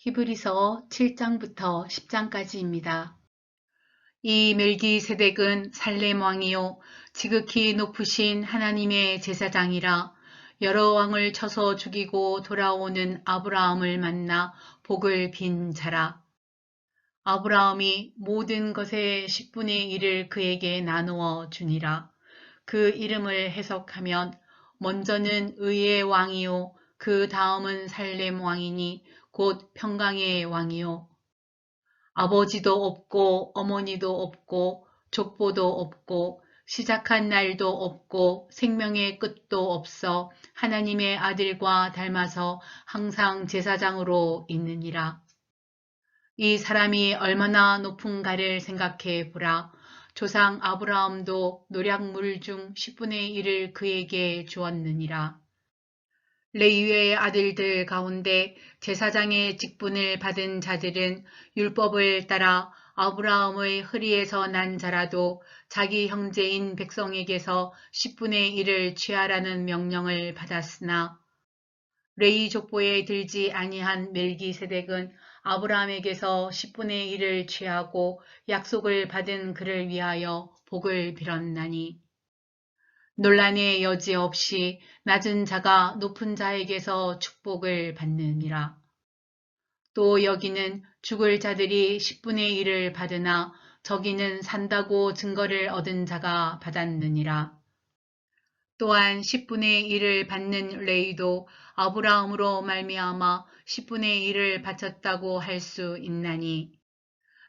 히브리서 7장부터 10장까지입니다. 이 멜기세덱은 살렘 왕이요 지극히 높으신 하나님의 제사장이라. 여러 왕을 쳐서 죽이고 돌아오는 아브라함을 만나 복을 빈 자라. 아브라함이 모든 것의 10분의 1을 그에게 나누어 주니라. 그 이름을 해석하면 먼저는 의의 왕이요 그 다음은 살렘 왕이니 곧 평강의 왕이요. 아버지도 없고 어머니도 없고 족보도 없고 시작한 날도 없고 생명의 끝도 없어 하나님의 아들과 닮아서 항상 제사장으로 있느니라. 이 사람이 얼마나 높은가를 생각해 보라. 조상 아브라함도 노략물 중 10분의 1을 그에게 주었느니라. 레위의 아들들 가운데 제사장의 직분을 받은 자들은 율법을 따라 아브라함의 허리에서 난 자라도 자기 형제인 백성에게서 10분의 1을 취하라는 명령을 받았으나 레위 족보에 들지 아니한 멜기세덱은 아브라함에게서 10분의 1을 취하고 약속을 받은 그를 위하여 복을 빌었나니 논란의 여지 없이 낮은 자가 높은 자에게서 축복을 받느니라. 또 여기는 죽을 자들이 10분의 1을 받으나 저기는 산다고 증거를 얻은 자가 받았느니라. 또한 10분의 1을 받는 레위도 아브라함으로 말미암아 10분의 1을 바쳤다고 할 수 있나니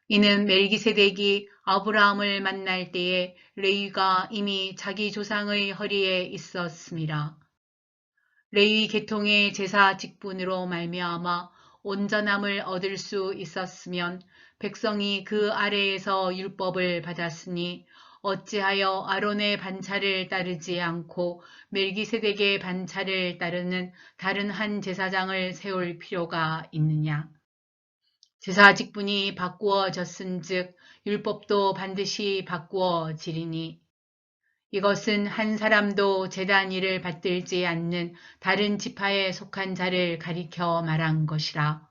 이는 멜기세덱이 아브라함을 만날 때에 레위가 이미 자기 조상의 허리에 있었음이라. 레위 계통의 제사 직분으로 말미암아 온전함을 얻을 수 있었으면 백성이 그 아래에서 율법을 받았으니 어찌하여 아론의 반차를 따르지 않고 멜기세덱의 반차를 따르는 다른 한 제사장을 세울 필요가 있느냐. 제사 직분이 바꾸어졌은즉 율법도 반드시 바꾸어지리니 이것은 한 사람도 제단 일을 받들지 않는 다른 지파에 속한 자를 가리켜 말한 것이라.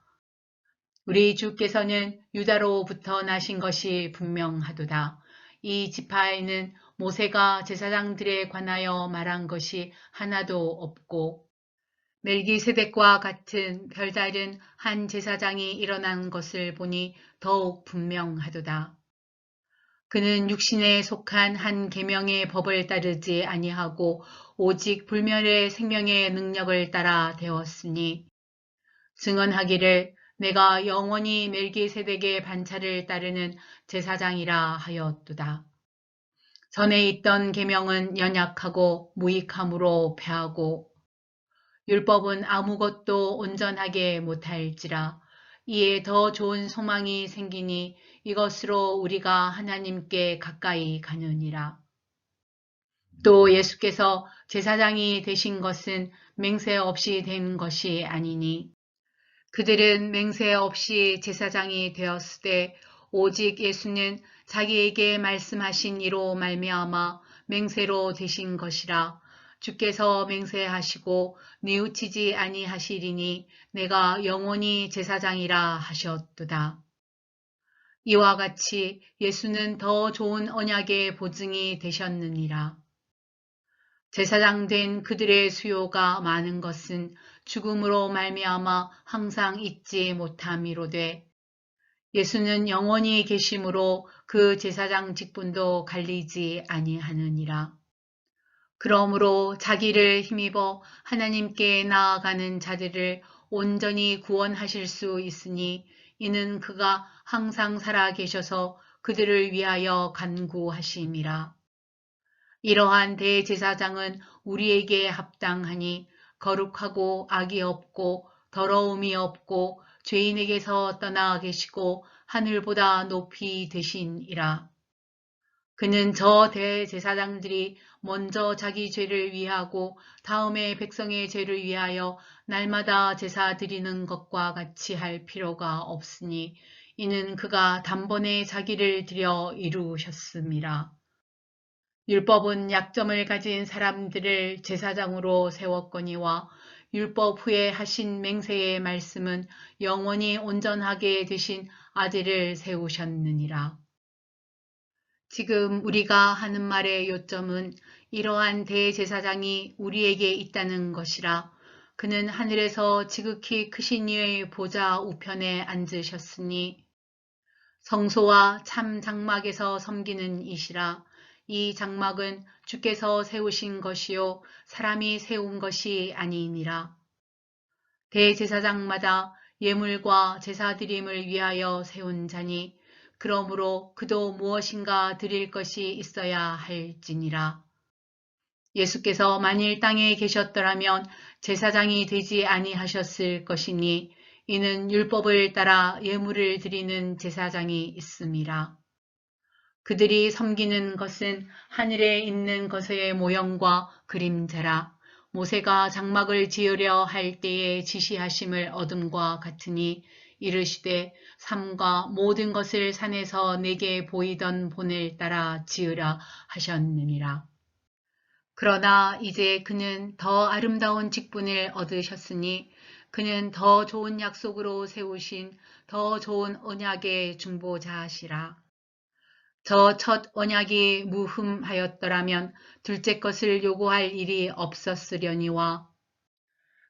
우리 주께서는 유다로부터 나신 것이 분명하도다. 이 지파에는 모세가 제사장들에 관하여 말한 것이 하나도 없고 멜기세덱과 같은 별다른 한 제사장이 일어난 것을 보니 더욱 분명하도다. 그는 육신에 속한 한 계명의 법을 따르지 아니하고 오직 불멸의 생명의 능력을 따라 되었으니 증언하기를 내가 영원히 멜기세덱의 반차를 따르는 제사장이라 하였도다. 전에 있던 계명은 연약하고 무익함으로 패하고 율법은 아무것도 온전하게 못할지라. 이에 더 좋은 소망이 생기니 이것으로 우리가 하나님께 가까이 가느니라. 또 예수께서 제사장이 되신 것은 맹세 없이 된 것이 아니니 그들은 맹세 없이 제사장이 되었으되 오직 예수는 자기에게 말씀하신 이로 말미암아 맹세로 되신 것이라. 주께서 맹세하시고 뉘우치지 아니하시리니 내가 영원히 제사장이라 하셨도다. 이와 같이 예수는 더 좋은 언약의 보증이 되셨느니라. 제사장 된 그들의 수요가 많은 것은 죽음으로 말미암아 항상 잊지 못함이로되 예수는 영원히 계심으로 그 제사장 직분도 갈리지 아니하느니라. 그러므로 자기를 힘입어 하나님께 나아가는 자들을 온전히 구원하실 수 있으니 이는 그가 항상 살아 계셔서 그들을 위하여 간구하심이라. 이러한 대제사장은 우리에게 합당하니 거룩하고 악이 없고 더러움이 없고 죄인에게서 떠나 계시고 하늘보다 높이 되신이라. 그는 저 대제사장들이 먼저 자기 죄를 위하고 다음에 백성의 죄를 위하여 날마다 제사 드리는 것과 같이 할 필요가 없으니 이는 그가 단번에 자기를 드려 이루셨음이라. 율법은 약점을 가진 사람들을 제사장으로 세웠거니와 율법 후에 하신 맹세의 말씀은 영원히 온전하게 되신 아들을 세우셨느니라. 지금 우리가 하는 말의 요점은 이러한 대제사장이 우리에게 있다는 것이라. 그는 하늘에서 지극히 크신 이의 보좌 우편에 앉으셨으니 성소와 참 장막에서 섬기는 이시라. 이 장막은 주께서 세우신 것이요 사람이 세운 것이 아니니라. 대제사장마다 예물과 제사드림을 위하여 세운 자니 그러므로 그도 무엇인가 드릴 것이 있어야 할지니라. 예수께서 만일 땅에 계셨더라면 제사장이 되지 아니하셨을 것이니 이는 율법을 따라 예물을 드리는 제사장이 있음이라. 그들이 섬기는 것은 하늘에 있는 것의 모형과 그림자라. 모세가 장막을 지으려 할 때에 지시하심을 얻음과 같으니 이르시되 삼가 모든 것을 산에서 내게 보이던 본을 따라 지으라 하셨느니라. 그러나 이제 그는 더 아름다운 직분을 얻으셨으니 그는 더 좋은 약속으로 세우신 더 좋은 언약의 중보자시라. 저 첫 언약이 무흠하였더라면 둘째 것을 요구할 일이 없었으려니와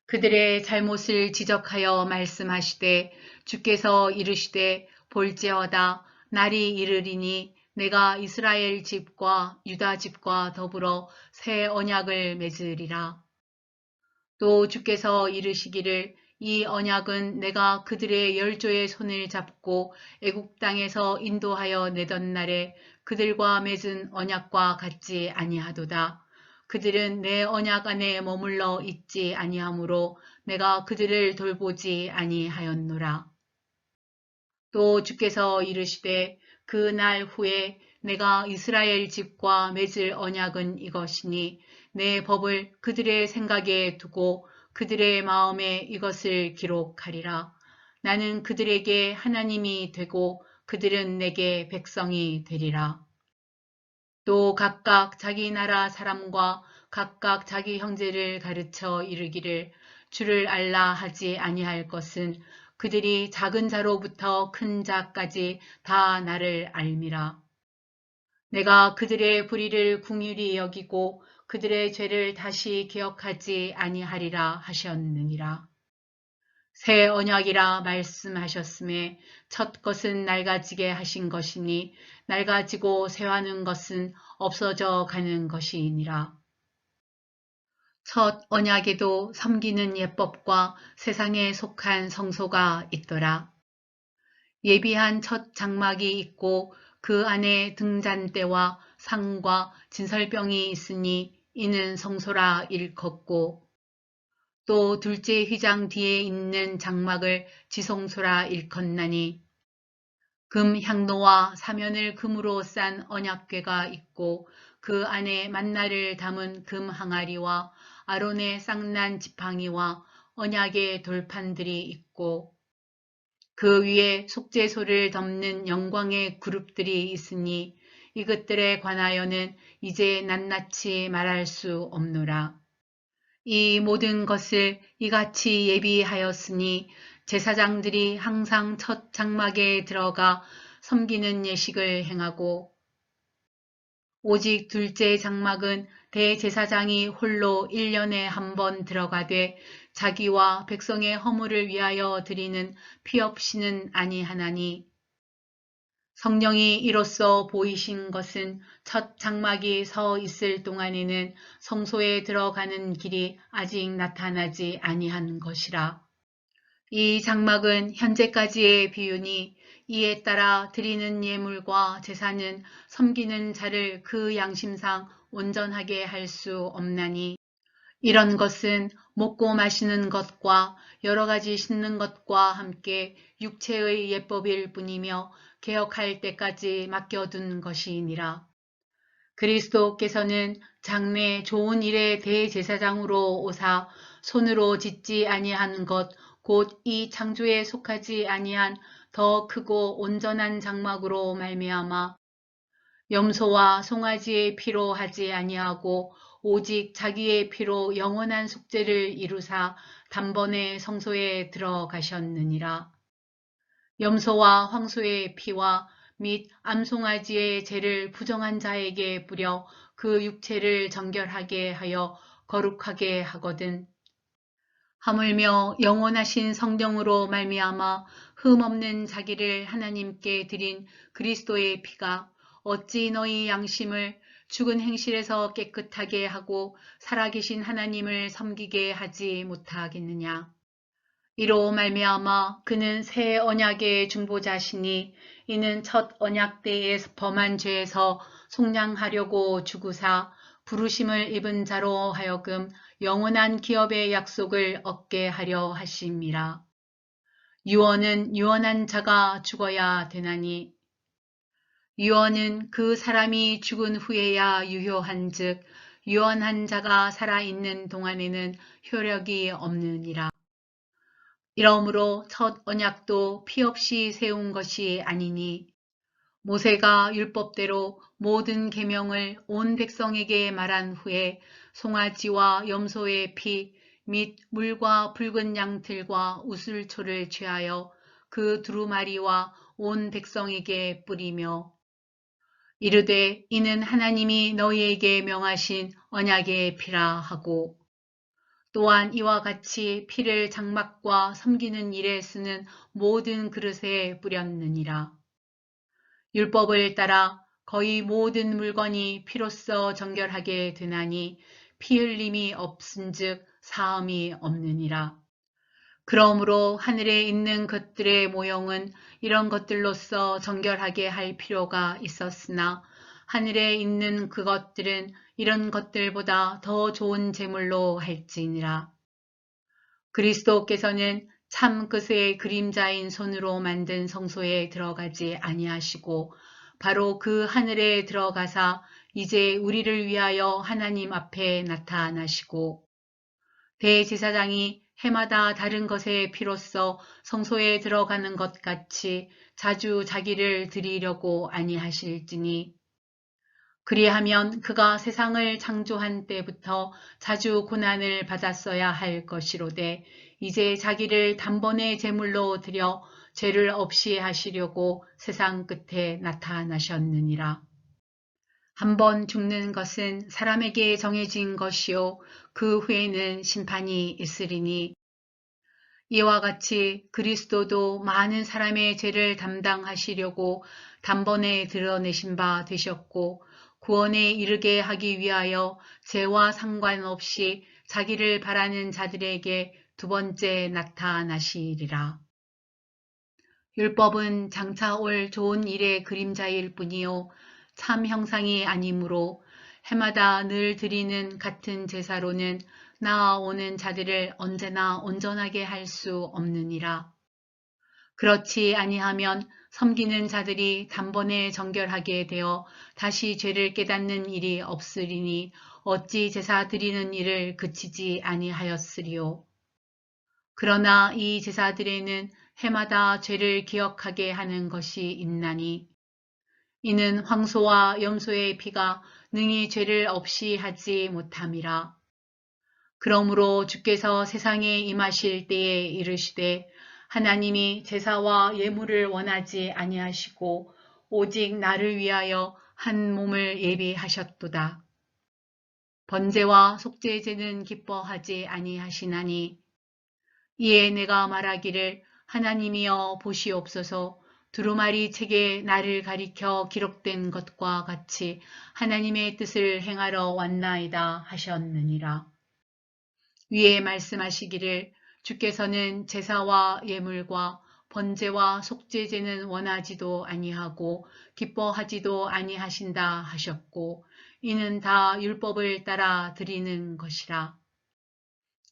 그들의 잘못을 지적하여 말씀하시되 주께서 이르시되 볼지어다 날이 이르리니 내가 이스라엘 집과 유다 집과 더불어 새 언약을 맺으리라. 또 주께서 이르시기를 이 언약은 내가 그들의 열조의 손을 잡고 애굽 땅에서 인도하여 내던 날에 그들과 맺은 언약과 같지 아니하도다. 그들은 내 언약 안에 머물러 있지 아니하므로 내가 그들을 돌보지 아니하였노라. 또 주께서 이르시되 그 날 후에 내가 이스라엘 집과 맺을 언약은 이것이니 내 법을 그들의 생각에 두고 그들의 마음에 이것을 기록하리라. 나는 그들에게 하나님이 되고 그들은 내게 백성이 되리라. 또 각각 자기 나라 사람과 각각 자기 형제를 가르쳐 이르기를 주를 알라 하지 아니할 것은 그들이 작은 자로부터 큰 자까지 다 나를 알미라. 내가 그들의 불의를 긍휼히 여기고 그들의 죄를 다시 기억하지 아니하리라 하셨느니라. 새 언약이라 말씀하셨음에 첫 것은 낡아지게 하신 것이니 낡아지고 새하는 것은 없어져 가는 것이니라. 첫 언약에도 섬기는 예법과 세상에 속한 성소가 있더라. 예비한 첫 장막이 있고 그 안에 등잔대와 상과 진설병이 있으니 이는 성소라 일컫고 또 둘째 휘장 뒤에 있는 장막을 지성소라 일컫나니 금 향로와 사면을 금으로 싼 언약궤가 있고 그 안에 만나를 담은 금 항아리와 아론의 쌍난 지팡이와 언약의 돌판들이 있고 그 위에 속죄소를 덮는 영광의 그룹들이 있으니 이것들에 관하여는 이제 낱낱이 말할 수 없노라. 이 모든 것을 이같이 예비하였으니 제사장들이 항상 첫 장막에 들어가 섬기는 예식을 행하고 오직 둘째 장막은 대제사장이 홀로 1년에 한 번 들어가되 자기와 백성의 허물을 위하여 드리는 피 없이는 아니하나니 성령이 이로써 보이신 것은 첫 장막이 서 있을 동안에는 성소에 들어가는 길이 아직 나타나지 아니한 것이라. 이 장막은 현재까지의 비유니 이에 따라 드리는 예물과 제사는 섬기는 자를 그 양심상 온전하게 할 수 없나니 이런 것은 먹고 마시는 것과 여러 가지 씻는 것과 함께 육체의 예법일 뿐이며 개혁할 때까지 맡겨둔 것이니라. 그리스도께서는 장래 좋은 일의 대제사장으로 오사 손으로 짓지 아니한 것 곧 이 창조에 속하지 아니한 더 크고 온전한 장막으로 말미암아 염소와 송아지의 피로 하지 아니하고 오직 자기의 피로 영원한 속죄를 이루사 단번에 성소에 들어가셨느니라. 염소와 황소의 피와 및 암송아지의 죄를 부정한 자에게 뿌려 그 육체를 정결하게 하여 거룩하게 하거든. 하물며 영원하신 성령으로 말미암아 흠없는 자기를 하나님께 드린 그리스도의 피가 어찌 너희 양심을 죽은 행실에서 깨끗하게 하고 살아계신 하나님을 섬기게 하지 못하겠느냐. 이로 말미암아 그는 새 언약의 중보자시니 이는 첫 언약 때에 범한 죄에서 속량하려고 죽으사 부르심을 입은 자로 하여금 영원한 기업의 약속을 얻게 하려 하심이라. 유언은 유언한 자가 죽어야 되나니 유언은 그 사람이 죽은 후에야 유효한즉 유언한 자가 살아있는 동안에는 효력이 없느니라. 이러므로 첫 언약도 피 없이 세운 것이 아니니 모세가 율법대로 모든 계명을 온 백성에게 말한 후에 송아지와 염소의 피 및 물과 붉은 양틀과 우슬초를 취하여 그 두루마리와 온 백성에게 뿌리며 이르되 이는 하나님이 너희에게 명하신 언약의 피라 하고 또한 이와 같이 피를 장막과 섬기는 일에 쓰는 모든 그릇에 뿌렸느니라. 율법을 따라 거의 모든 물건이 피로써 정결하게 되나니 피 흘림이 없은즉 사함이 없느니라. 그러므로 하늘에 있는 것들의 모형은 이런 것들로서 정결하게 할 필요가 있었으나 하늘에 있는 그것들은 이런 것들보다 더 좋은 제물로 할지니라. 그리스도께서는 참 그새의 그림자인 손으로 만든 성소에 들어가지 아니하시고 바로 그 하늘에 들어가사 이제 우리를 위하여 하나님 앞에 나타나시고 대제사장이 해마다 다른 것의 피로써 성소에 들어가는 것 같이 자주 자기를 드리려고 아니하실지니 그리하면 그가 세상을 창조한 때부터 자주 고난을 받았어야 할 것이로되 이제 자기를 단번에 제물로 드려 죄를 없이 하시려고 세상 끝에 나타나셨느니라. 한번 죽는 것은 사람에게 정해진 것이요 그 후에는 심판이 있으리니 이와 같이 그리스도도 많은 사람의 죄를 담당하시려고 단번에 드러내신 바 되셨고 구원에 이르게 하기 위하여 죄와 상관없이 자기를 바라는 자들에게 두 번째 나타나시리라. 율법은 장차 올 좋은 일의 그림자일 뿐이요 참 형상이 아니므로 해마다 늘 드리는 같은 제사로는 나아오는 자들을 언제나 온전하게 할 수 없느니라. 그렇지 아니하면 섬기는 자들이 단번에 정결하게 되어 다시 죄를 깨닫는 일이 없으리니 어찌 제사 드리는 일을 그치지 아니하였으리요. 그러나 이 제사들에는 해마다 죄를 기억하게 하는 것이 있나니 이는 황소와 염소의 피가 능히 죄를 없이 하지 못함이라. 그러므로 주께서 세상에 임하실 때에 이르시되 하나님이 제사와 예물을 원하지 아니하시고 오직 나를 위하여 한 몸을 예비하셨도다. 번제와 속죄제는 기뻐하지 아니하시나니 이에 내가 말하기를 하나님이여 보시옵소서 두루마리 책에 나를 가리켜 기록된 것과 같이 하나님의 뜻을 행하러 왔나이다 하셨느니라. 위에 말씀하시기를 주께서는 제사와 예물과 번제와 속죄제는 원하지도 아니하고 기뻐하지도 아니하신다 하셨고 이는 다 율법을 따라 드리는 것이라.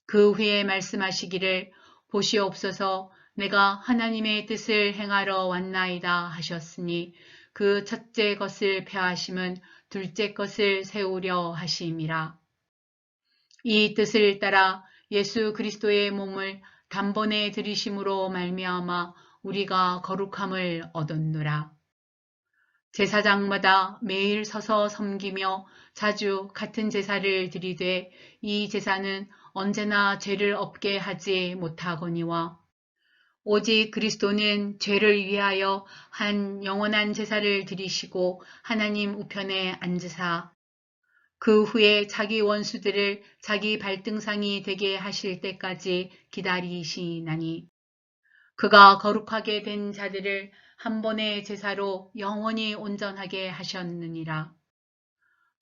그 후에 말씀하시기를 보시옵소서 내가 하나님의 뜻을 행하러 왔나이다 하셨으니 그 첫째 것을 폐하심은 둘째 것을 세우려 하심이라. 이 뜻을 따라 예수 그리스도의 몸을 단번에 들이심으로 말미암아 우리가 거룩함을 얻었노라. 제사장마다 매일 서서 섬기며 자주 같은 제사를 드리되 이 제사는 언제나 죄를 없게 하지 못하거니와 오직 그리스도는 죄를 위하여 한 영원한 제사를 드리시고 하나님 우편에 앉으사 그 후에 자기 원수들을 자기 발등상이 되게 하실 때까지 기다리시나니 그가 거룩하게 된 자들을 한 번의 제사로 영원히 온전하게 하셨느니라.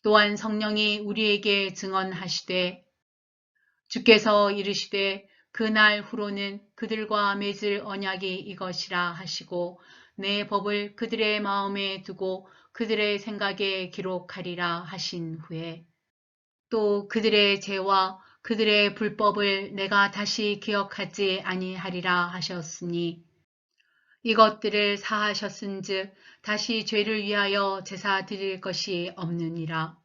또한 성령이 우리에게 증언하시되 주께서 이르시되 그날 후로는 그들과 맺을 언약이 이것이라 하시고 내 법을 그들의 마음에 두고 그들의 생각에 기록하리라 하신 후에 또 그들의 죄와 그들의 불법을 내가 다시 기억하지 아니하리라 하셨으니 이것들을 사하셨은즉 다시 죄를 위하여 제사 드릴 것이 없느니라.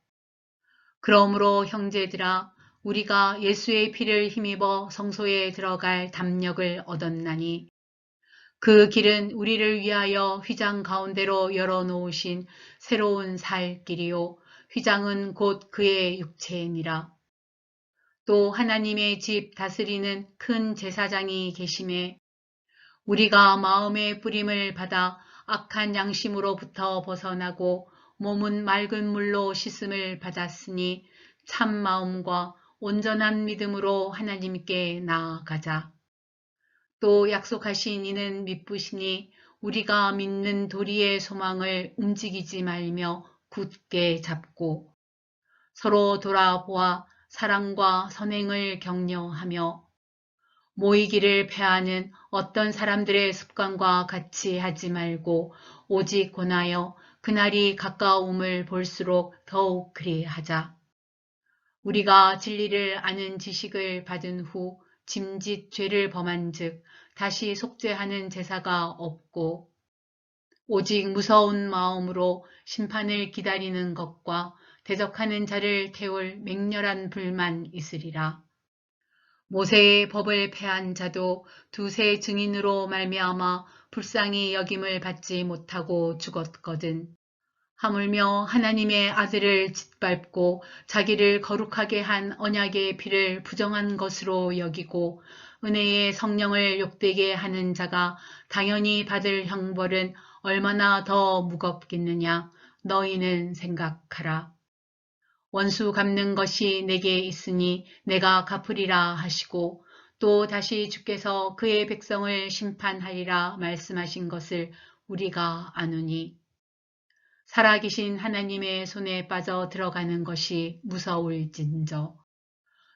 그러므로 형제들아 우리가 예수의 피를 힘입어 성소에 들어갈 담력을 얻었나니 그 길은 우리를 위하여 휘장 가운데로 열어놓으신 새로운 살 길이요 휘장은 곧 그의 육체니라. 또 하나님의 집 다스리는 큰 제사장이 계심에 우리가 마음의 뿌림을 받아 악한 양심으로부터 벗어나고 몸은 맑은 물로 씻음을 받았으니 참 마음과 온전한 믿음으로 하나님께 나아가자. 또 약속하신 이는 믿으시니 우리가 믿는 도리의 소망을 움직이지 말며 굳게 잡고 서로 돌아보아 사랑과 선행을 격려하며 모이기를 패하는 어떤 사람들의 습관과 같이 하지 말고 오직 권하여 그날이 가까움을 볼수록 더욱 그리하자. 우리가 진리를 아는 지식을 받은 후 짐짓 죄를 범한 즉 다시 속죄하는 제사가 없고 오직 무서운 마음으로 심판을 기다리는 것과 대적하는 자를 태울 맹렬한 불만 있으리라. 모세의 법을 폐한 자도 두세 증인으로 말미암아 불쌍히 여김을 받지 못하고 죽었거든. 하물며 하나님의 아들을 짓밟고 자기를 거룩하게 한 언약의 피를 부정한 것으로 여기고 은혜의 성령을 욕되게 하는 자가 당연히 받을 형벌은 얼마나 더 무겁겠느냐 너희는 생각하라. 원수 갚는 것이 내게 있으니 내가 갚으리라 하시고 또 다시 주께서 그의 백성을 심판하리라 말씀하신 것을 우리가 아노니 살아계신 하나님의 손에 빠져 들어가는 것이 무서울진저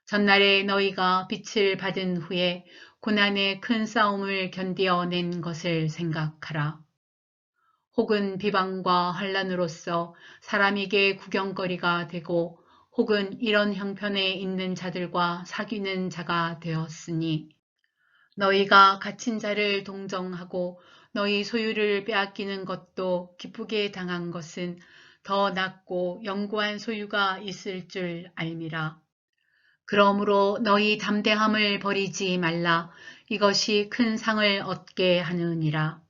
전날에 너희가 빛을 받은 후에 고난의 큰 싸움을 견디어낸 것을 생각하라. 혹은 비방과 환란으로서 사람에게 구경거리가 되고 혹은 이런 형편에 있는 자들과 사귀는 자가 되었으니 너희가 갇힌 자를 동정하고 너희 소유를 빼앗기는 것도 기쁘게 당한 것은 더 낫고 영구한 소유가 있을 줄 알미라. 그러므로 너희 담대함을 버리지 말라. 이것이 큰 상을 얻게 하느니라.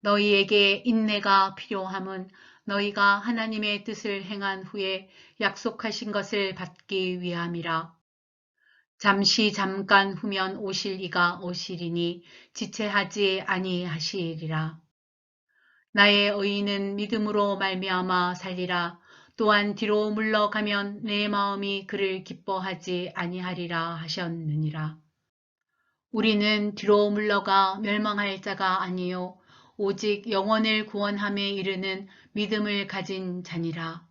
너희에게 인내가 필요함은 너희가 하나님의 뜻을 행한 후에 약속하신 것을 받기 위함이라. 잠시 잠깐 후면 오실 이가 오시리니 지체하지 아니하시리라. 나의 의인은 믿음으로 말미암아 살리라. 또한 뒤로 물러가면 내 마음이 그를 기뻐하지 아니하리라 하셨느니라. 우리는 뒤로 물러가 멸망할 자가 아니요 오직 영혼을 구원함에 이르는 믿음을 가진 자니라.